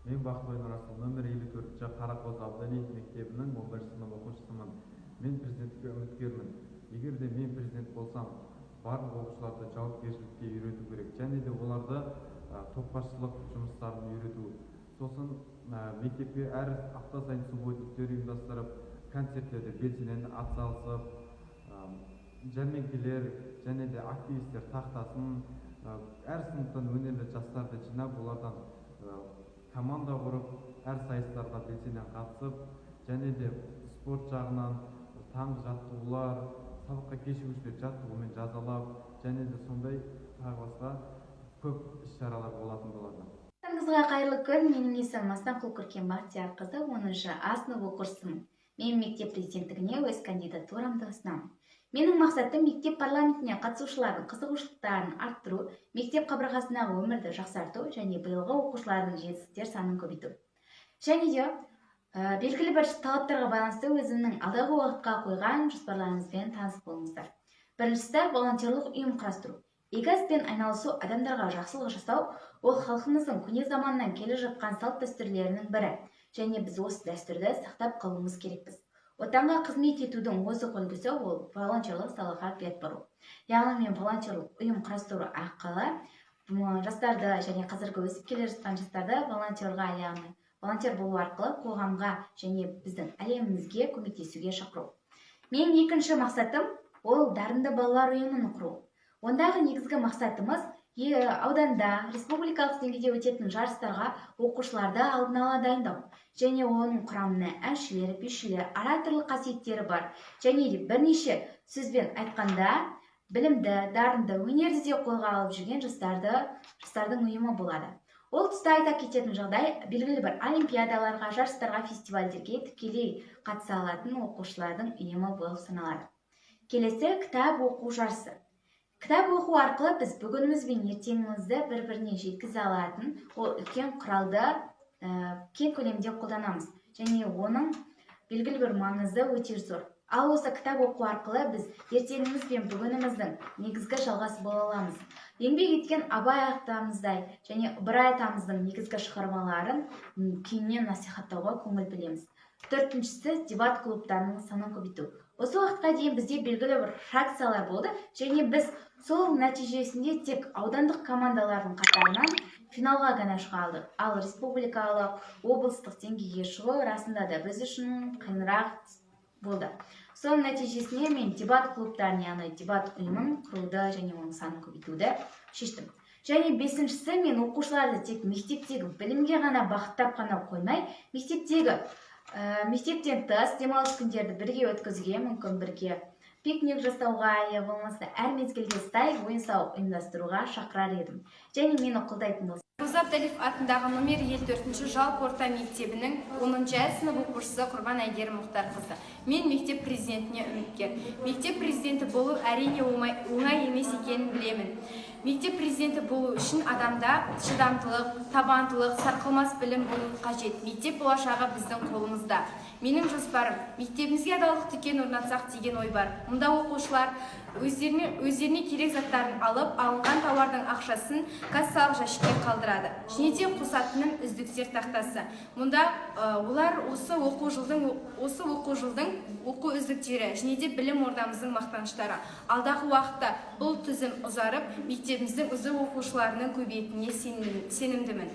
Мен Бақтыбай Нұрасыл нөмір 54-ші Қарақоз Абдалиев мектебінің 11 сынып оқушысымын. Мен президенттікке үміткермін. Егер де мен президент болсам, барлық оқушыларды жауапкершілікке үйрету керек, және де оларды топбасшылық жұмыстарын үйрету. Сосын мектепке әр апта сайын субботниктер ұйымдастырып, концерттерде белсенді атсалысып, жәрмеңкелер және де активистер тақтасын, әр сыныптан өнерлі жастарды жинап, олардан команда құрып, әр сайыстарға белсене қатысып, және де спорт жағынан таңғы жаттығулар, сабаққа кешігушілер жаттығумен жазалап, және де сондай тағы басқа көп іс-шаралар болатын болады. Баршаңызға қайырлы күн. Менің есімім Астанқұл Көркем Бақтиярқызы, 10-шы А сынып оқушысымын. Мен мектеп президенттігіне өз кандидатурамды ұсынамын. Менің мақсатым мектеп парламентіне қатысушылардың қызығушылықтарын арттыру, мектеп қабырғасындағы өмірді жақсарту және биылғы оқушылардың жетістіктер санын көбейту. Және де белгілі бір талаптарға байланысты өзімнің алдағы уақытқа қойған жоспарларымызбен таныс болыңыздар. Біріншісі, волонтерлік ұйым құрастыру. Игі іспен айналысу, адамдарға жақсылық жасау, ол халқымыздың көне заманнан келе жатқан салт дәстүрлерінің бірі, және біз осы дәстүрді сақтап қалуымыз керекпіз. Отанға қызмет етудің озық үлгісі ол волонтерлік салаға бет бұру. Яғни мен волонтерлік ұйым құрастыру арқылы жастарды және қазіргі өсіп келе жатқан жастарды волонтер болу арқылы қоғамға және біздің әлемімізге көмектесуге шақыру. Мен екінші мақсатым ол дарынды балалар ұйымын құру. Ондағы негізгі мақсатымыз ауданда, республикалық деңгейде өтетін жарыстарға оқушыларды алдын ала дайындау, және оның құрамына әншілер, бишілер, ораторлық қасиеттері бар, және бірнеше сөзбен айтқанда білімді, дарынды, өнерді де қолға алып жүрген жастардың ұйымы болады. Ол тұста айта кететін жағдай, белгілі бір олимпиадаларға, жарыстарға, фестивальдерге тікелей қатыса алатын оқушылардың ұйымы болып саналады. Келесі, кітап оқу жарысы. Кітап оқу арқылы біз бүгініміз бен ертеңімізді бір-біріне жеткізе алатын ол үлкен құралды кең көлемде қолданамыз, және оның белгілі бір маңызы өте зор. Ал осы кітап оқу арқылы біз ертеңіміз бен бүгініміздің негізгі жалғасы бола аламыз. Еңбек еткен Абай атамыздай және Ыбырай атамыздың негізгі шығармаларын кеңінен насихаттауға көңіл бөлеміз. Төртіншісі, дебат клубтарының санын көбейту. Осы уақытқа дейін бізде белгілі бір фракциялар болды, және біз сол нәтижесінде тек аудандық командалардың қатарынан финалға ғана шыға алдық. Ал республикалық, облыстық деңгейге шығу расында да біз үшін қиынырақ болды. Соның нәтижесінде мен дебат клубтарын, яғни дебат ұйымын құруды және оның санын көбейтуді шештім. Және бесіншісі, мен оқушыларды тек мектептегі білімге ғана бағыттап қана қоймай, мектептен тыс демалыс күндерді бірге өткізуге, мүмкін бірге пикник жасауға, болмаса әр мезгілде ойын-сауық ұйымдастыруға шақырар едім. Және мені қолдайтын болса. Абдалиев атындағы номер 54-ші жалпы орта мектебінің 10-шы А сынып оқушысы Құрбан Әйгерім Мұхтарқызы. Мен мектеп президентіне үміткер. Мектеп президенті болу әрине оңай емес екенін білемін. Мектеп президенті болу үшін адамда шыдамдылық, табандылық, сарқылмас білім болу қажет. Мектеп болашағы біздің қолымызда. Менің жоспарым, мектебімізге адалдық дүкен орнатсақ деген ой бар. Мұнда оқушылар өздеріне керек заттарын алып, алынған тауардың ақшасын кассалық жәшікке қалдырады. Және де қосатыным үздіктер тақтасы. Мұнда олар осы оқу жылдың оқу үздіктері, және де білім ордамыздың мақтаныштары. Алдағы уақытта бұл тізім ұзарып, мектебіміздің үздік оқушыларының көбейетініне сенімдімін.